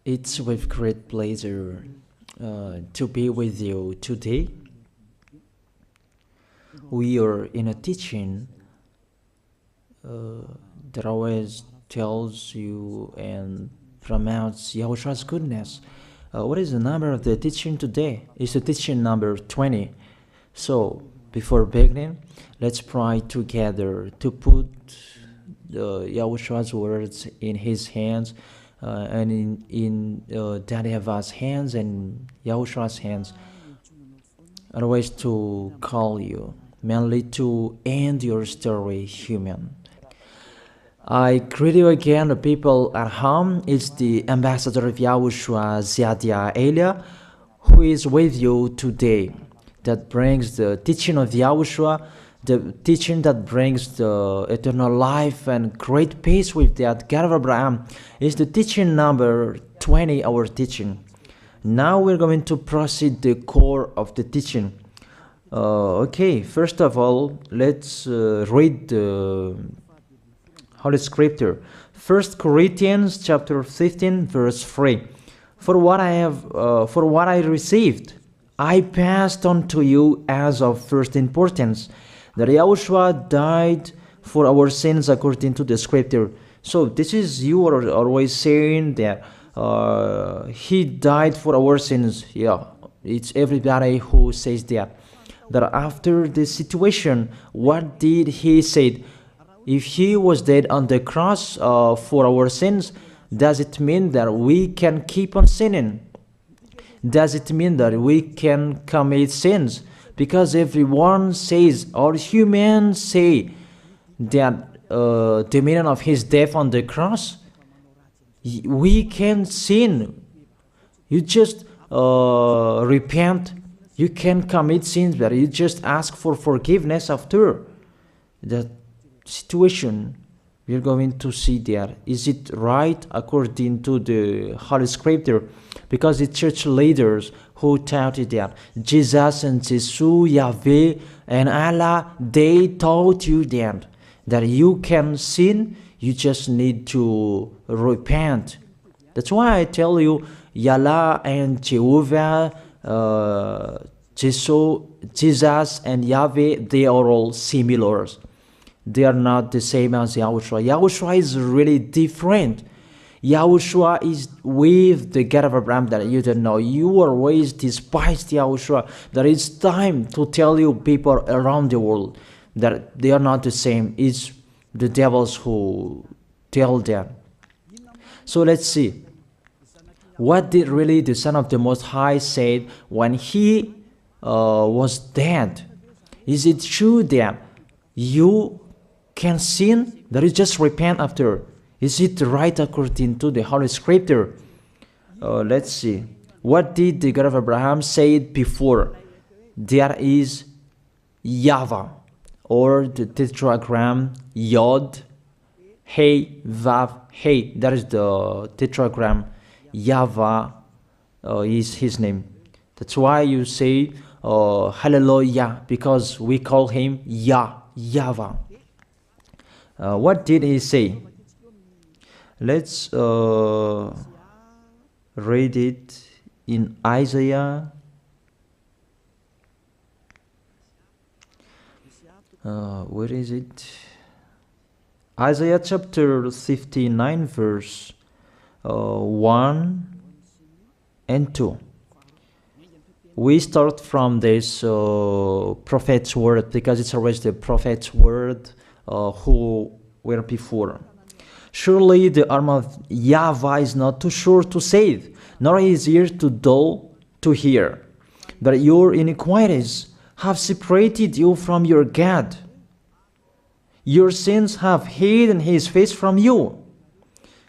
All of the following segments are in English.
It's with great pleasure to be with you today. We are in a teaching that always tells you and promotes Yahushua's goodness. What is the number of the teaching today? It's the teaching number 20. So, before beginning, let's pray together to put Yahushua's words in his hands and in Daddy Yahvah's hands and Yahushua's hands. Otherwise, to call you, mainly to end your story human. I greet you again, the people at home. It's the ambassador of Yahushua, Ziadia Elia, who is with you today. That brings the teaching of Yahushua, the teaching that brings the eternal life and great peace with that God of Abraham. Is the teaching number 20, our teaching. Now we're going to proceed the core of the teaching. Okay, first of all, let's read the Holy Scripture. 1 Corinthians chapter 15, verse 3. For what I received, I passed on to you as of first importance, that Yahushua died for our sins according to the Scripture. So this is, you are always saying that he died for our sins. Yeah, it's everybody who says that. That after the situation, what did he say? If he was dead on the cross for our sins, does it mean that we can keep on sinning? Does it mean that we can commit sins? Because everyone says, or humans say, that the meaning of his death on the cross, we can sin. You just repent. You can commit sins, but you just ask for forgiveness after that situation. We're going to see there. Is it right according to the Holy Scripture? Because the church leaders who taught it that Jesus and Jesus, Yahweh and Allah, they taught you that you can sin, you just need to repent. That's why I tell you, Yahlah and Jehovah, Jesus and Yahweh, they are all similar. They are not the same as Yahushua. Yahushua is really different. Yahushua is with the God of Abraham that you don't know. You always despised Yahushua. There is time to tell you people around the world that they are not the same. It's the devils who tell them. So let's see. What did really the Son of the Most High say when he was dead? Is it true that you can sin, that you just repent after? Is it right according to the Holy Scripture? Let's see. What did the God of Abraham say before? There is YAHVAH, or the tetragram Yod, Hey, Vav, Hey. That is the tetragram. YAHVAH is his name. That's why you say Hallelujah, because we call him YAHVAH. What did he say? Let's read it in Isaiah. Where is it? Isaiah chapter 59, verse 1 and 2. We start from this prophet's word, because it's always the prophet's word who were before. Surely the arm of YAHVAH is not too short to save, nor his ear too dull to hear. But your iniquities have separated you from your God. Your sins have hidden his face from you,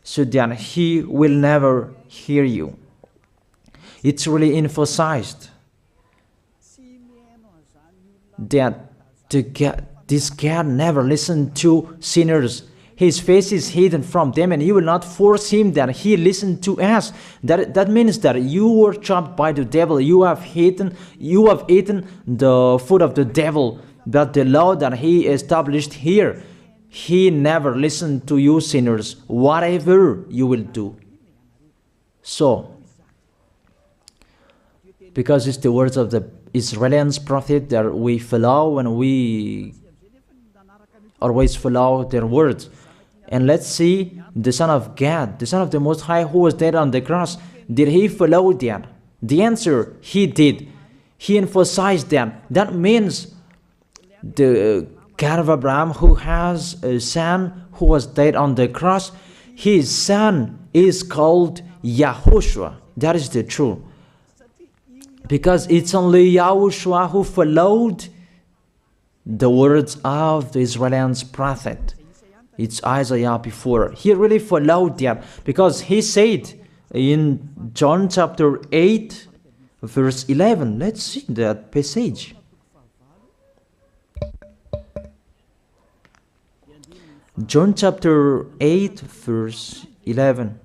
so that he will never hear you. It's really emphasized that this God never listened to sinners. His face is hidden from them, and you will not force him that he listened to us. That means that you were chopped by the devil. You have eaten the food of the devil. But the law that he established here, he never listened to you sinners, whatever you will do. So, because it's the words of the Israelians prophet that we follow, and we always follow their words. And let's see the Son of God, the Son of the Most High, who was dead on the cross. Did he follow that? The answer, he did. He emphasized that. That means the God of Abraham, who has a son who was dead on the cross, his son is called YAHOSHUAH. That is the truth. Because it's only YAHOSHUAH who followed the words of the Israelians prophet. It's Isaiah before. He really followed that, because he said in John chapter 8, verse 11. Let's see that passage. John chapter 8, verse 11.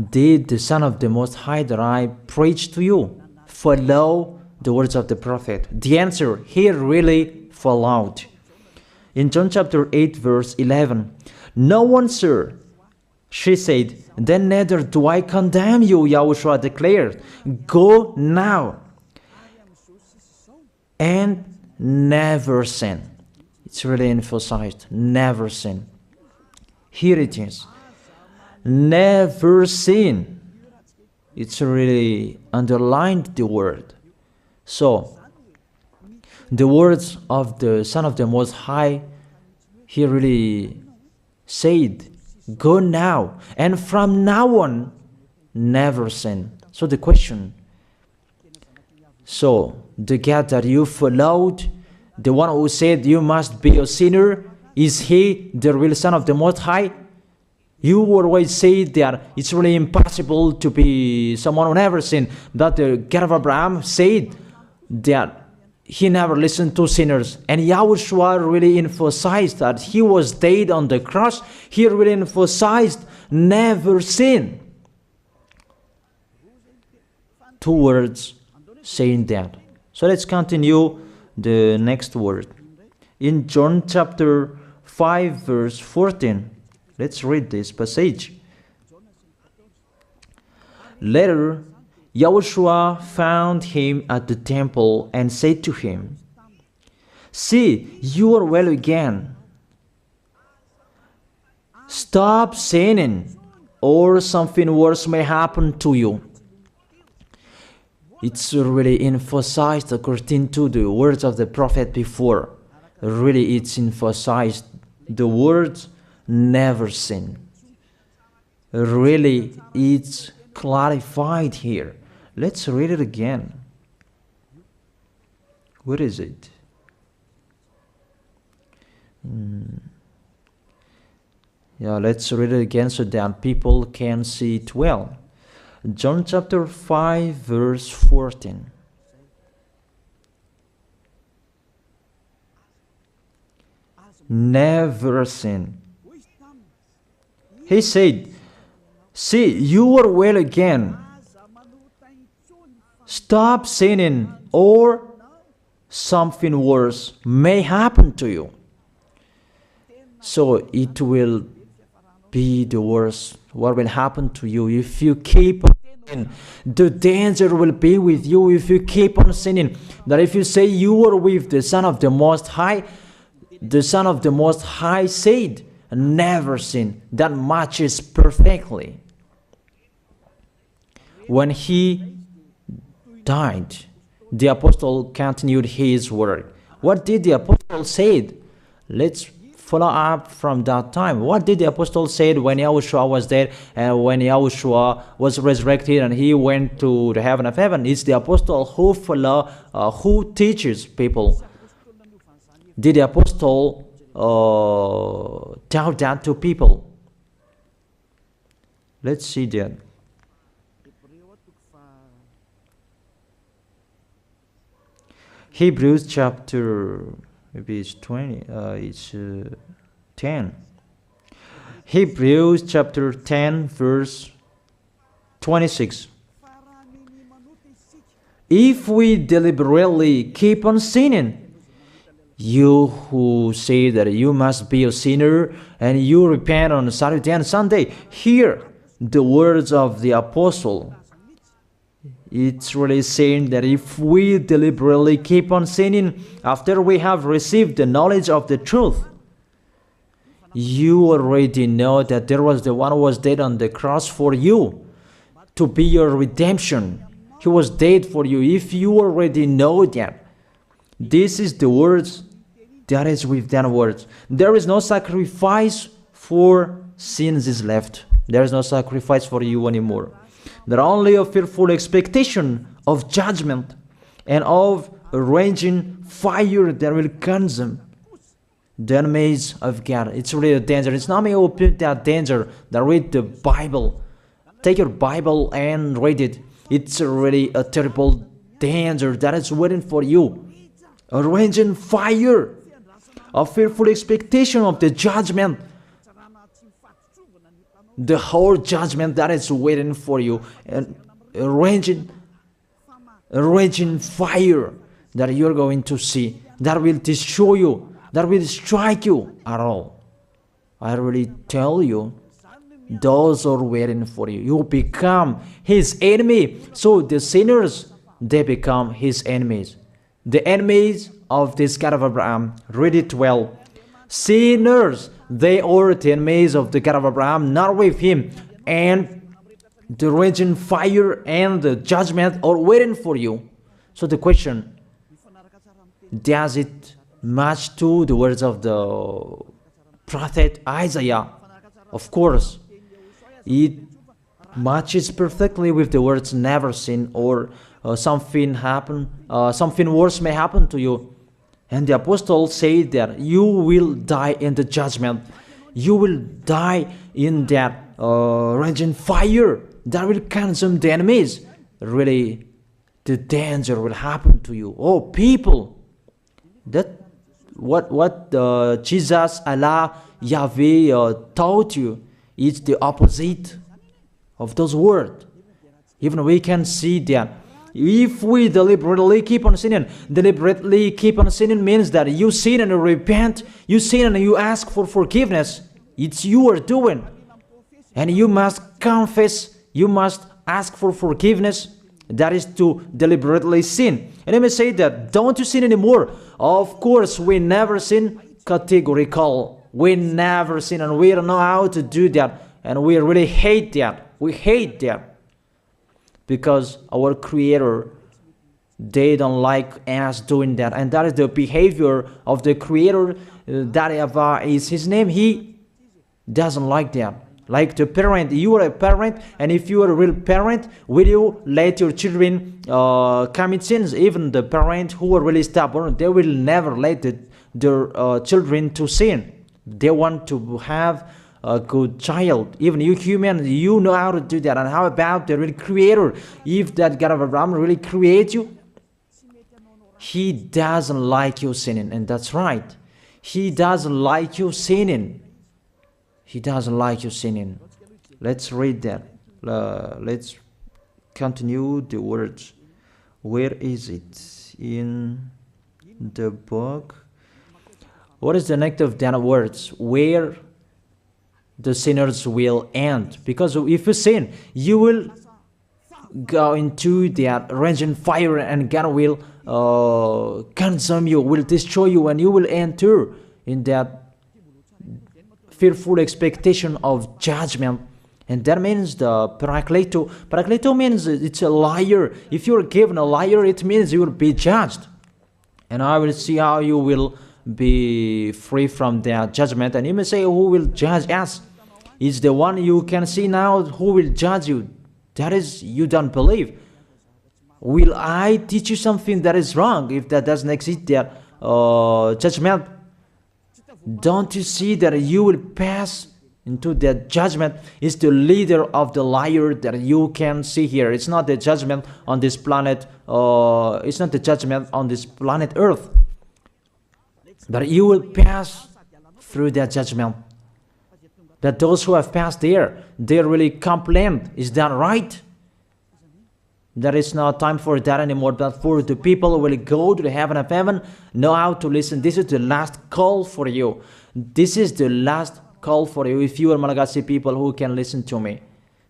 Did the Son of the Most High that I preach to you follow the words of the prophet? The answer, he really followed. In John chapter 8, verse 11, no one, sir, she said, then neither do I condemn you, YAHOSHUAH declared. Go now and never sin. It's really emphasized, never sin. Here it is. Never sin. It's really underlined the word. So, the words of the Son of the Most High, he really said, go now, and from now on, never sin. So the question, so the God that you followed, the one who said you must be a sinner, is he the real Son of the Most High? You always say that it's really impossible to be someone who never sinned. But the God of Abraham said that he never listened to sinners. And YAHOSHUAH really emphasized that he was dead on the cross. He really emphasized never sin. Two words saying that. So let's continue the next word. In John chapter 5, verse 14. Let's read this passage. Later, YAHOSHUAH found him at the temple and said to him, see, you are well again. Stop sinning, or something worse may happen to you. It's really emphasized according to the words of the prophet before. Really, it's emphasized the words never sin. Really, it's clarified here. Let's read it again. Where is it? Yeah, let's read it again so that people can see it well. John chapter 5, verse 14. Never sin. He said, see, you are well again. Stop sinning, or something worse may happen to you. So it will be the worst. What will happen to you if you keep on sinning? The danger will be with you if you keep on sinning. That if you say you are with the Son of the Most High, the Son of the Most High said, never sin. That matches perfectly. When he died, the apostle continued his work. What did the apostle say? Let's follow up from that time. What did the apostle say when YAHOSHUAH was dead and when YAHOSHUAH was resurrected and he went to the heaven of heaven? It's the apostle who teaches people. Did the apostle tell that to people? Let's see that. Hebrews chapter, maybe it's 20, it's 10. Hebrews chapter 10, verse 26. If we deliberately keep on sinning, you who say that you must be a sinner and you repent on Saturday and Sunday, here the words of the apostle. It's really saying that if we deliberately keep on sinning after we have received the knowledge of the truth, you already know that there was the one who was dead on the cross for you to be your redemption. He was dead for you. If you already know that, this is the words that is with that words. There is no sacrifice for sins is left. There is no sacrifice for you anymore. There are only a fearful expectation of judgment and of a raging fire that will consume the enemies of God. It's really a danger. It's not me who put that danger that read the Bible. Take your Bible and read it. It's really a terrible danger that is waiting for you. A raging fire, a fearful expectation of the judgment. The whole judgment that is waiting for you, and a raging fire that you're going to see, that will destroy you, that will strike you at all. I really tell you, those are waiting for you. You become his enemy. So the sinners, they become his enemies. The enemies of this God of Abraham. Read it well. Sinners, they are the enemies of the God of Abraham, not with him. And the raging fire and the judgment are waiting for you. So the question, does it match to the words of the prophet Isaiah? Of course, it matches perfectly with the words never sin, or something worse may happen to you. And the apostle said that you will die in the judgment. You will die in that raging fire that will consume the enemies. Really, the danger will happen to you. Oh, people, that what Jesus, Allah, Yahweh taught you is the opposite of those words. Even we can see that. If we deliberately keep on sinning means that you sin and you repent, you sin and you ask for forgiveness. It's you are doing. And you must confess, you must ask for forgiveness. That is to deliberately sin. And I may say that, don't you sin anymore? Of course, we never sin. Categorical. We never sin, and we don't know how to do that. And we really hate that. We hate that. Because our Creator, they don't like us doing that. And that is the behavior of the Creator. That YAHVAH is his name. He doesn't like that. Like the parent, you are a parent, and if you are a real parent, will you let your children commit sins? Even the parent who are really stubborn, they will never let their children to sin. They want to have a good child. Even you human, you know how to do that. And how about the real Creator? If that God of Abraham really creates you, he doesn't like you sinning. And that's right. He doesn't like you sinning. He doesn't like you sinning. Let's read that. Let's continue the words. Where is it? In the book. What is the next of that words? Where the sinners will end. Because if you sin, you will go into that raging fire, and God will consume you, will destroy you, and you will enter in that fearful expectation of judgment. And that means the parakleto. Parakleto means it's a liar. If you're given a liar, it means you will be judged. And I will see how you will be free from that judgment. And you may say, who will judge us? It's the one you can see now who will judge you. That is, you don't believe. Will I teach you something that is wrong if that doesn't exist, that judgment? Don't you see that you will pass into that judgment? Is the leader of the liar that you can see here. It's not the judgment on this planet. It's not the judgment on this planet Earth. But you will pass through that judgment. That those who have passed there, they really complain. Is that right? There is no time for that anymore. But for the people who will go to the heaven of heaven, know how to listen. This is the last call for you. This is the last call for you. If you are Malagasy people who can listen to me,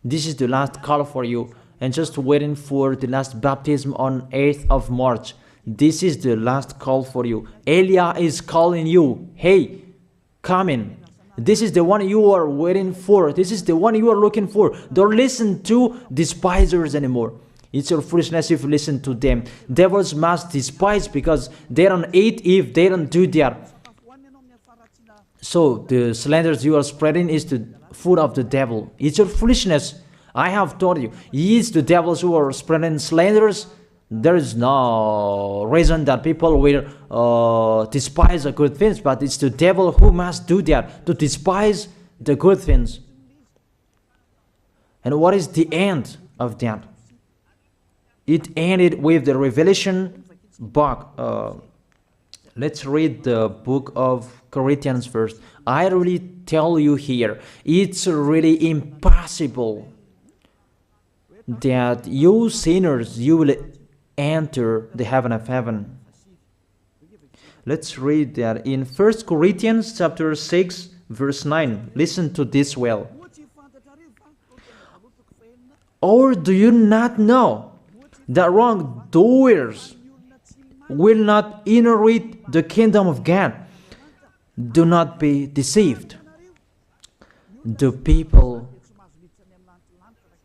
This is the last call for you. And just waiting for the last baptism on 8th of March. This is the last call for you. Elia is calling you. Hey, come in. This is the one you are waiting for. This is the one you are looking for. Don't listen to despisers anymore. It's your foolishness if you listen to them. Devils must despise because they don't eat if they don't do that. So the slanders you are spreading is the food of the devil. It's your foolishness. I have told you, it's the devils who are spreading slanders. There is no reason that people will despise the good things, but it's the devil who must do that, to despise the good things. And what is the end of that? It ended with the Revelation book. Let's read the book of Corinthians first. I really tell you here, it's really impossible that you sinners, you will enter the heaven of heaven. Let's read that in 1 Corinthians chapter 6 verse 9. Listen to this well. Or do you not know that wrongdoers will not inherit the kingdom of God? Do not be deceived. The people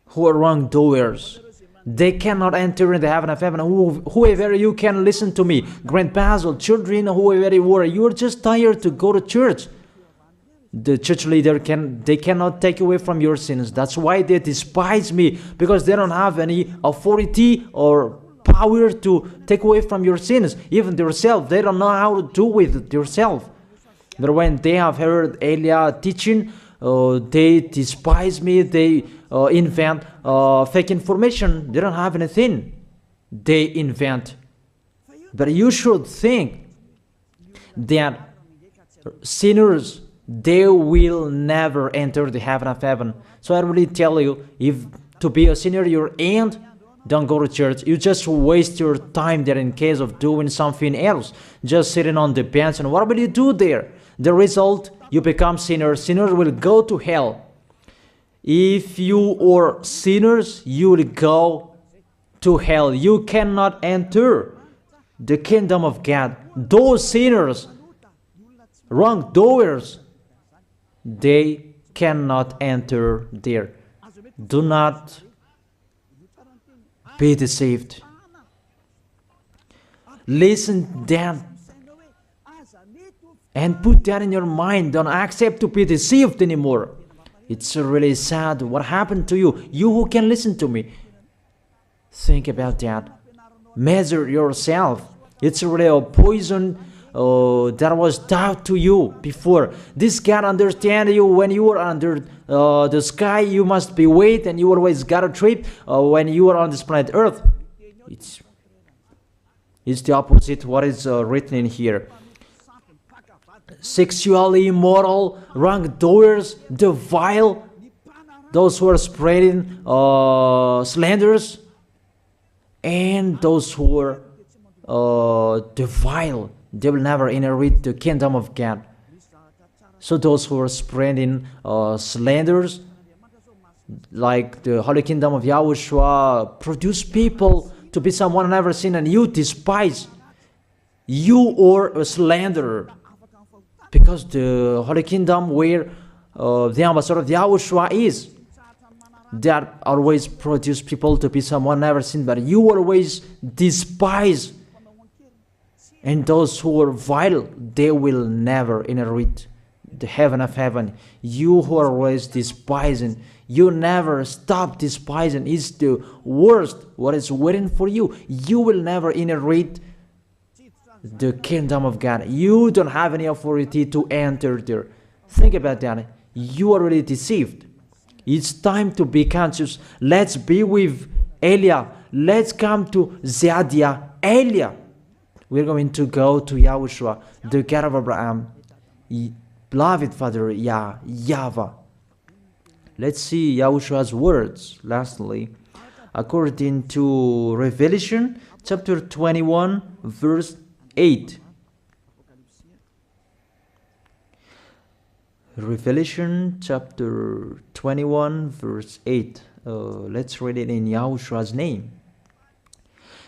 who are wrongdoers, they cannot enter in the heaven of heaven. Whoever you can listen to me, grandpas or children, whoever you are, you are just tired to go to church. The church leader they cannot take away from your sins. That's why they despise me, because they don't have any authority or power to take away from your sins. Even themselves, they don't know how to do with yourself. But when they have heard Elia teaching, they despise me. They invent fake information. They don't have anything. They invent. But you should think that sinners, they will never enter the heaven of heaven. So I really tell you, if to be a sinner you're in, don't go to church. You just waste your time there in case of doing something else. Just sitting on the bench, and what will you do there? The result, you become sinners. Sinners will go to hell. If you are sinners, you will go to hell. You cannot enter the kingdom of God. Those sinners, wrongdoers, they cannot enter there. Do not be deceived. Listen then and put that in your mind. Don't accept to be deceived anymore. It's really sad what happened to you. You who can listen to me, think about that. Measure yourself. It's really a poison that was taught to you before. This God understand you when you are under the sky. You must be wait, and you always got a trip when you are on this planet Earth. It's the opposite what is written in here. Sexually immoral, wrongdoers, the vile, those who are spreading slanders, and those who are the vile, they will never inherit the kingdom of God. So those who are spreading slanders, like the Holy Kingdom of YAHOSHUAH, produce people to be someone never seen, and you despise. You are a slanderer. Because the Holy Kingdom where the ambassador of YAHOSHUAH is, that always produce people to be someone never seen, but you always despise. And those who are vile, they will never inherit the heaven of heaven. You who are always despising, you never stop despising. It's the worst what is waiting for you. You will never inherit the kingdom of God. You don't have any authority to enter there. Think about that. You are already deceived. It's time to be conscious. Let's be with Elia. Let's come to Zeadiah. Elia. We're going to go to YAHOSHUAH, the God of Abraham, beloved Father YAHVAH. Let's see YAHOSHUAH's words. Lastly, according to Revelation chapter 21 verse 8. Revelation chapter 21 verse 8. Let's read it in Yahoshua's name.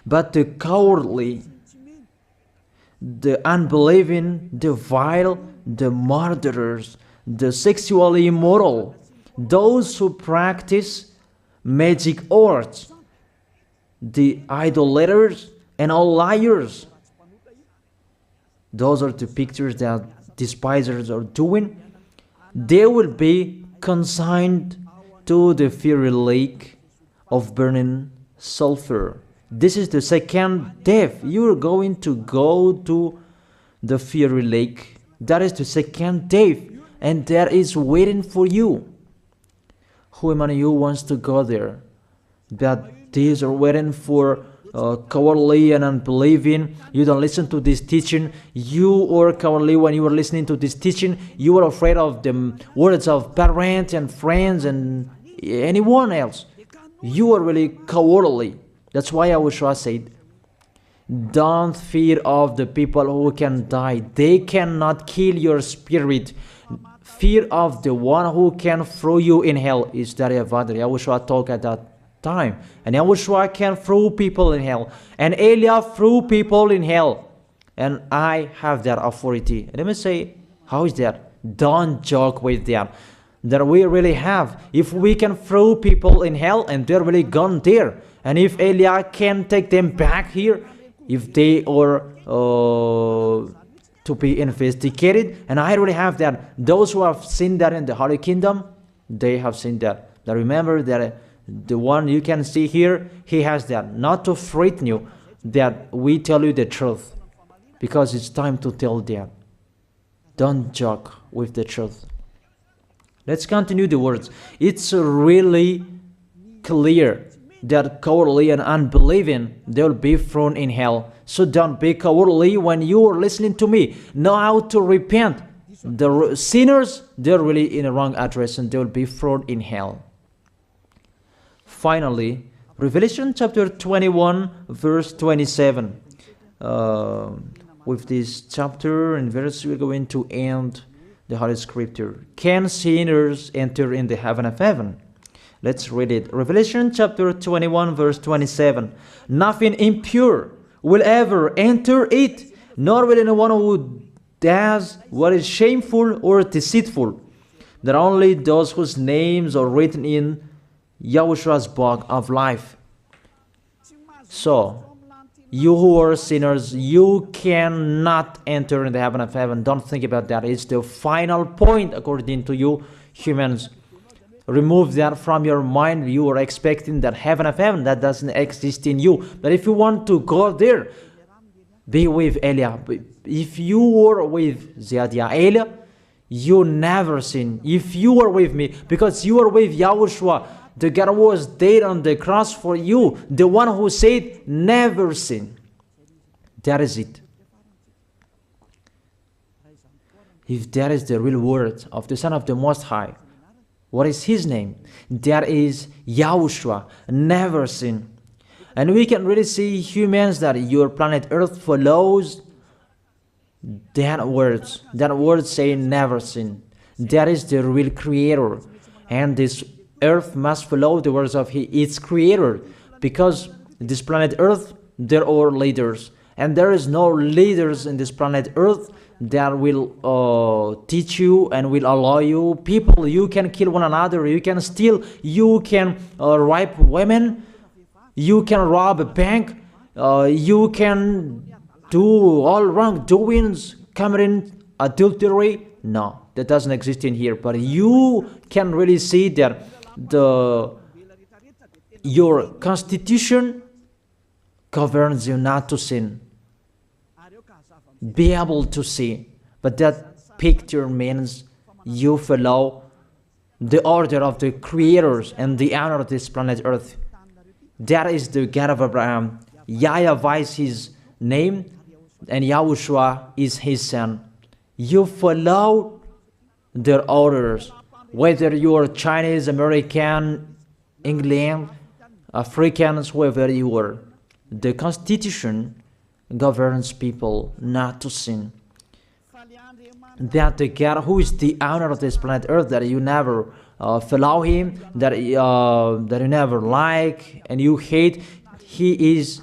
But the cowardly, the unbelieving, the vile, the murderers, the sexually immoral, those who practice magic arts, the idolaters, and all liars. Those are the pictures that despisers are doing. They will be consigned to the fiery lake of burning sulfur. This is the second death. You are going to go to the fiery lake. That is the second death, and that is waiting for you. Who among you wants to go there? That these are waiting for cowardly and unbelieving. You don't listen to this teaching. You are cowardly when you are listening to this teaching. You are afraid of the words of parents and friends and anyone else. You are really cowardly. That's why YAHOSHUAH said, don't fear of the people who can die. They cannot kill your spirit. Fear of the one who can throw you in hell. Is that YAHOSHUAH talked at that time. And YAHOSHUAH can throw people in hell. And Elia threw people in hell. And I have that authority. Let me say, how is that? Don't joke with that. That we really have. If we can throw people in hell and they're really gone there. And if Elia can take them back here, if they are to be investigated, and I really have that. Those who have seen that in the Holy Kingdom, they have seen that. Now remember that the one you can see here, he has that. Not to frighten you, that we tell you the truth, because it's time to tell that. Don't joke with the truth. Let's continue the words. It's really clear that cowardly and unbelieving, they will be thrown in hell. So don't be cowardly when you are listening to me. Know how to repent. The sinners, they're really in the wrong address and they will be thrown in hell. Finally, Revelation chapter 21, verse 27. With this chapter and verse, we're going to end the Holy Scripture. Can sinners enter in the heaven of heaven? Let's read it. Revelation chapter 21, verse 27. Nothing impure will ever enter it, nor will anyone who does what is shameful or deceitful. That only those whose names are written in YAHOSHUAH's book of life. So, you who are sinners, you cannot enter in the heaven of heaven. Don't think about that. It's the final point according to you humans. Remove that from your mind. You are expecting that heaven of heaven that doesn't exist in you. But if you want to go there, be with Elia. If you were with Elia, you never sin. If you are with me, because you are with YAHOSHUAH, the God was dead on the cross for you, the one who said never sin. That is it. If that is the real word of the Son of the Most High, what is his name? That is YAHOSHUAH, never sin. And we can really see humans that your planet Earth follows that words. That word saying never sin. That is the real creator. And this Earth must follow the words of its creator. Because this planet Earth, there are leaders. And there is no leaders in this planet Earth that will teach you and will allow you. People, you can kill one another, you can steal, you can rape women, you can rob a bank, you can do all wrongdoings, committing adultery. No, that doesn't exist in here. But you can really see that your constitution governs you not to sin. Be able to see. But that picture means you follow the order of the creators and the honor of this planet Earth. That is the God of Abraham. YAHVAH is his name, and YAHOSHUAH is his son. You follow their orders, whether you are Chinese, American, England, Africans, whoever you are. The Constitution governs people not to sin. that the God who is the owner of this planet Earth, that you never follow him, that you never like and you hate, he is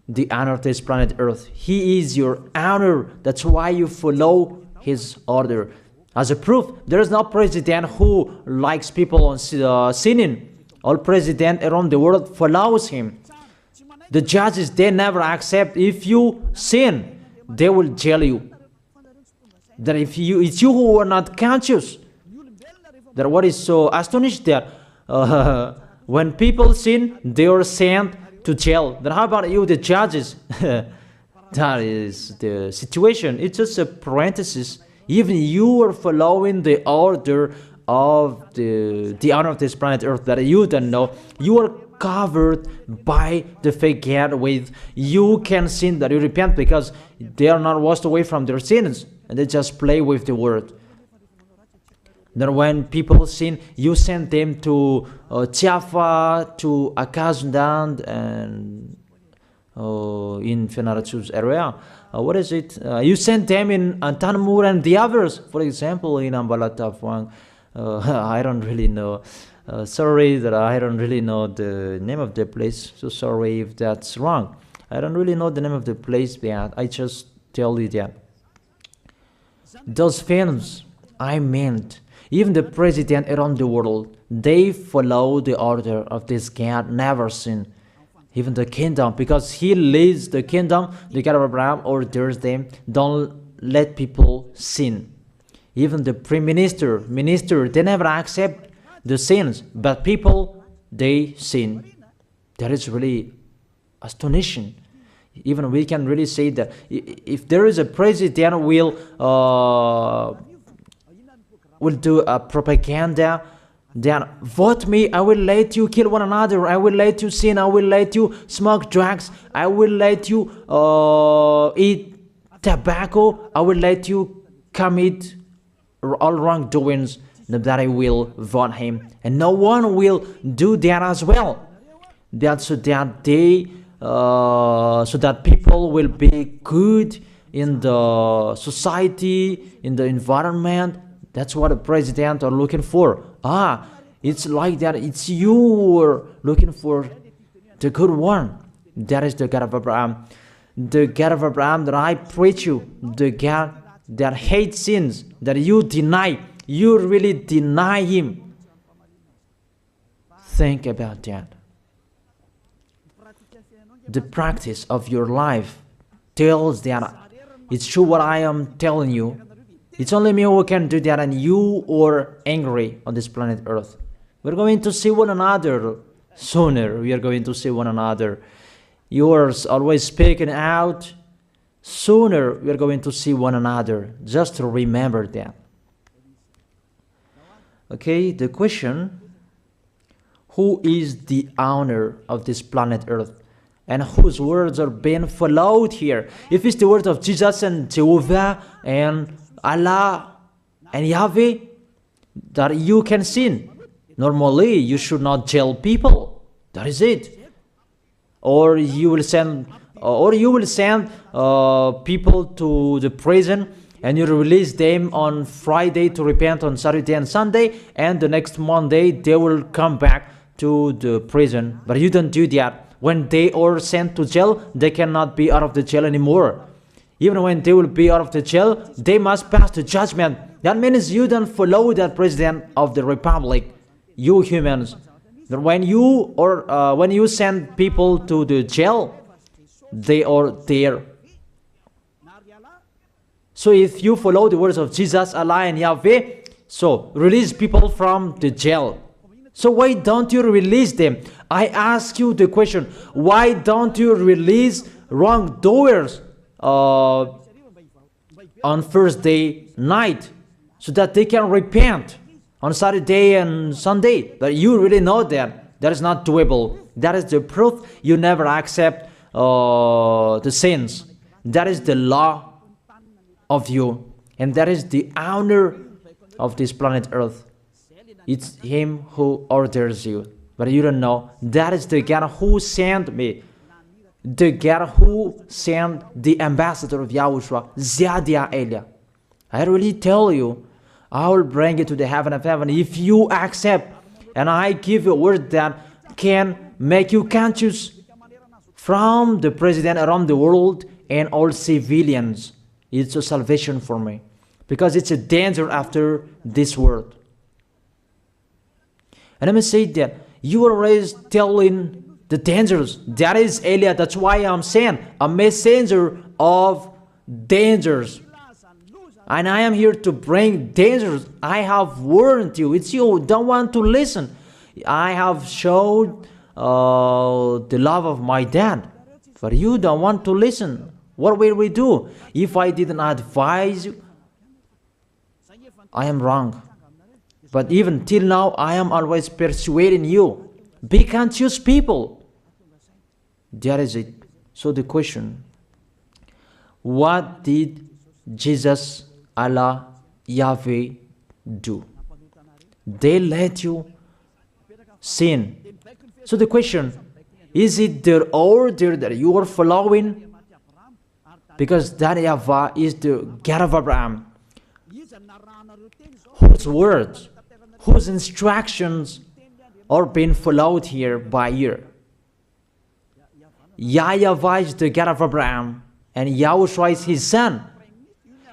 the owner of this planet Earth. He is your owner. That's why you follow his order. As a proof, there is no president who likes people on sinning. All president around the world follows him. The judges, they never accept. If you sin, they will jail you. That if it's you who are not conscious. That what is so astonished that when people sin, they are sent to jail. Then how about you, the judges? That is the situation. It's just a parenthesis. Even you are following the order of the owner of this planet Earth that you don't know. You are covered by the fake God with you can sin, that you repent, because they are not washed away from their sins and they just play with the word. Then when people sin, you send them to YAHVAH, to Akazundand, and in Fenarachu's area. What is it? You send them in Tanmur and the others. For example, in Ambalatafwang. I don't really know. Sorry that I don't really know the name of the place. So sorry if that's wrong. I don't really know the name of the place, but I just tell you that. Those films, I meant, even the president around the world, they follow the order of this God, never sin. Even the kingdom, because he leads the kingdom, the God of Abraham orders them, don't let people sin. Even the prime minister, they never accept the sins, but people, they sin. That is really astonishing. Even we can really say that if there is a president will do a propaganda, then vote me, I will let you kill one another, I will let you sin, I will let you smoke drugs, I will let you eat tobacco, I will let you commit all wrongdoings, that I will vote him. And no one will do that as well. That's so that they so that people will be good in the society, in the environment. That's what the president are looking for. It's like that. It's you who are looking for the good one. That is the God of Abraham. The God of Abraham that I preach you. The God that hates sins, that you deny. You really deny him. Think about that. The practice of your life tells that it's true what I am telling you. It's only me who can do that, and you are angry on this planet Earth. We're going to see one another sooner. We are going to see one another. You are always speaking out. Sooner we are going to see one another. Just to remember that. Okay, the question: who is the owner of this planet Earth? And whose words are being followed here? If it's the word of Jesus and Jehovah and Allah and Yahweh, that you can sin. Normally, you should not jail people. That is it. Or you will send, people to the prison, and you release them on Friday to repent on Saturday and Sunday, and the next Monday they will come back to the prison. But you don't do that. When they are sent to jail, they cannot be out of the jail anymore. Even when they will be out of the jail, they must pass the judgment. That means you don't follow the president of the republic, you humans. That when you send people to the jail, they are there. So if you follow the words of Jesus, Allah and Yahweh, so release people from the jail. So why don't you release them? I ask you the question, why don't you release wrongdoers on Thursday night so that they can repent on Saturday and Sunday? But you really know that is not doable. That is the proof you never accept the sins. That is the law of you, and that is the owner of this planet Earth. It's him who orders you, but you don't know. That is the God who sent me, the God who sent the ambassador of Yahushua, Ziadia Elia. I really tell you, I will bring you to the heaven of heaven if you accept, and I give you a word that can make you conscious from the president around the world and all civilians. It's a salvation for me, because it's a danger after this world. And let me say that you are always telling the dangers. That is Eliah. That's why I'm saying a messenger of dangers. And I am here to bring dangers. I have warned you. It's you who don't want to listen. I have showed the love of my dad, but you don't want to listen. What will we do? If I didn't advise you, I am wrong. But even till now, I am always persuading you. Be conscious people. That is it. So the question, what did Jesus, Allah, Yahweh do? They let you sin. So the question, is it their order that you are following? Because that YAHVAH is the God of Abraham, whose words, whose instructions are being followed here by year. YAHVAH is the God of Abraham, and YAHOSHUAH is his son.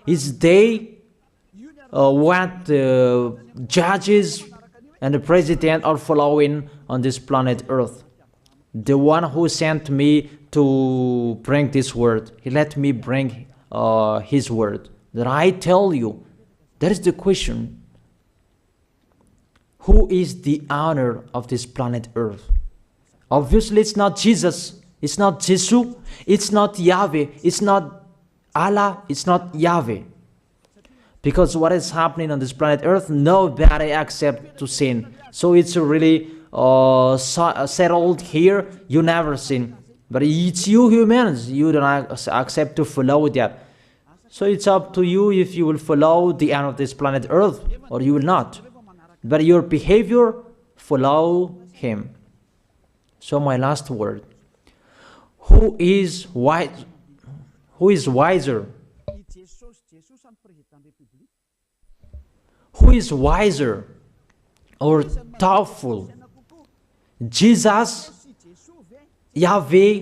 Is they what the judges and the president are following on this planet Earth. The one who sent me to bring this word, he let me bring his word. That I tell you, that is the question. Who is the owner of this planet Earth? Obviously, it's not Jesus. It's not Jesus. It's not Yahweh. It's not Allah. It's not Yahweh. Because what is happening on this planet Earth, nobody accepts to sin. So it's really settled here. You never sin. But it's you humans. You don't accept to follow that. So it's up to you if you will follow the end of this planet Earth or you will not. But your behavior, follow him. So my last word. Who is wise? Who is wiser? Who is wiser or thoughtful? Jesus, Yahweh,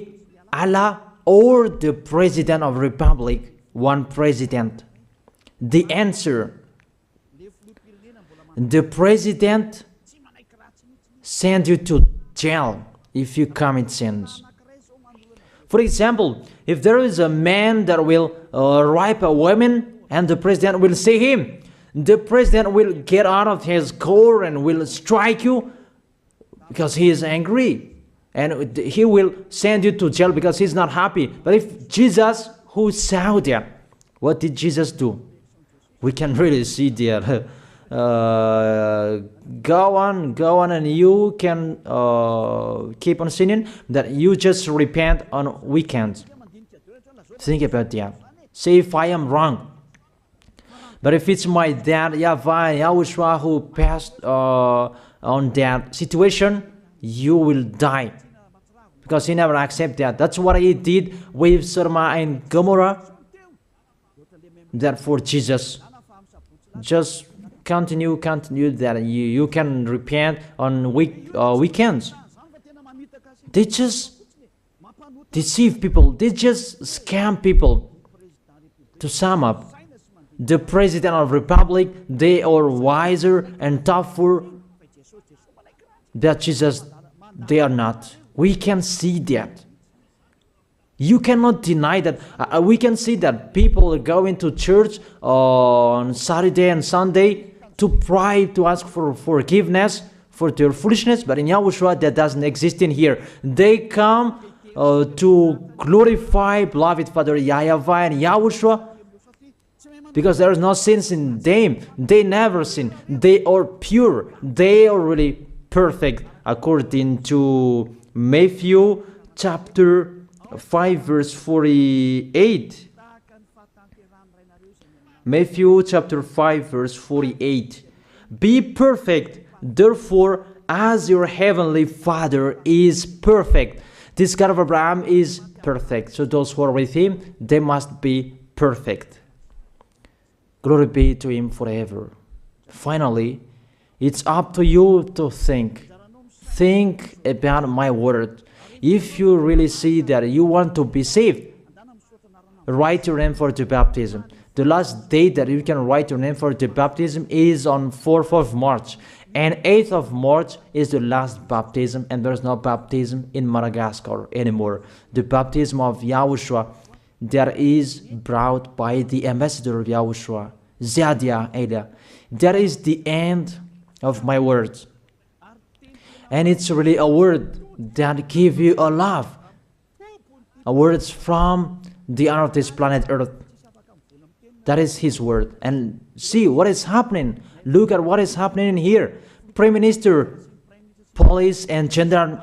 Allah, or the President of Republic? One president. The answer. The president send you to jail if you commit sins. For example, if there is a man that will rape a woman and the president will see him, the president will get out of his car and will strike you because he is angry. And he will send you to jail because he's not happy. But if Jesus, who saw that, what did Jesus do? We can really see that. Go on, and you can keep on sinning, that you just repent on weekends. Think about that. Say if I am wrong. But if it's my dad, YAHVAH, YAHOSHUAH, who passed on that situation, you will die. Because he never accepted that. That's what he did with Sodom and Gomorrah. Therefore, Jesus, just continue that you can repent on weekends. They just deceive people. They just scam people. To sum up, the President of Republic, they are wiser and tougher than Jesus. They are not. We can see that. You cannot deny that. We can see that people are going to church on Saturday and Sunday to pray, to ask for forgiveness for their foolishness, but in YAHOSHUAH that doesn't exist in here. They come to glorify beloved Father YAHVAH and YAHOSHUAH because there is no sins in them. They never sin. They are pure. They are really perfect according to Matthew chapter 5 verse 48. Matthew chapter 5 verse 48. Be perfect, therefore, as your heavenly Father is perfect. This God of Abraham is perfect. So those who are with him, they must be perfect. Glory be to Him forever. Finally, it's up to you to think. Think about my word. If you really see that you want to be saved, write your name for the baptism. The last date that you can write your name for the baptism is on 4th of March. And 8th of March is the last baptism, and there's no baptism in Madagascar anymore. The baptism of YAHOSHUAH that is brought by the ambassador of YAHOSHUAH, Zadia Elia. That is the end of my words. And it's really a word that gives you a love. A word from the honor of this planet Earth. That is His word. And see what is happening. Look at what is happening in here. Prime Minister, police and gendarme,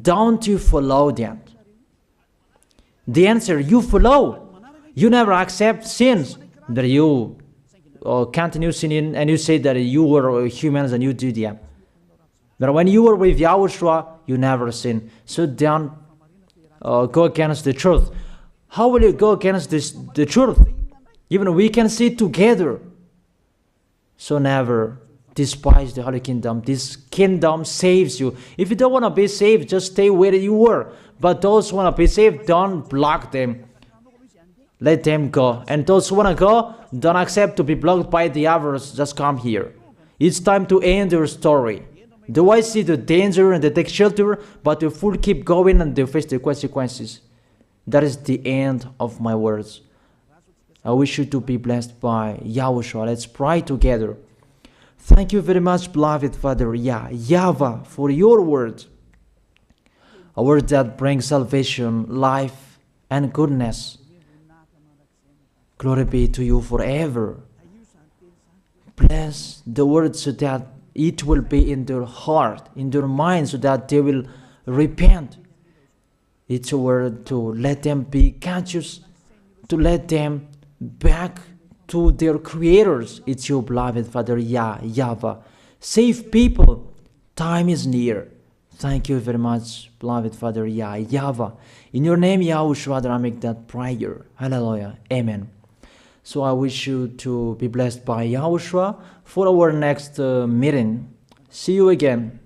don't you follow that? The answer, you follow. You never accept sins. That you continue sinning and you say that you were humans and you do that. But when you were with YAHOSHUAH, you never sin. So don't go against the truth. How will you go against the truth? Even we can see together. So never despise the Holy Kingdom. This kingdom saves you. If you don't want to be saved, just stay where you were. But those who want to be saved, don't block them. Let them go. And those who want to go, don't accept to be blocked by the others. Just come here. It's time to end your story. Do I see the danger and they take shelter, but the fool keep going and they face the consequences? That is the end of my words. I wish you to be blessed by YAHOSHUAH. Let's pray together. Thank you very much, beloved Father YAHVAH, for your word. A word that brings salvation, life, and goodness. Glory be to you forever. Bless the word so that it will be in their heart, in their mind, so that they will repent. It's a word to let them be conscious, to let them back to their creators. It's your beloved Father YAHVAH. Save people. Time is near. Thank you very much, beloved Father YAHVAH. In your name, YAHOSHUAH, that I make that prayer. Hallelujah. Amen. So I wish you to be blessed by YAHOSHUAH for our next meeting. See you again.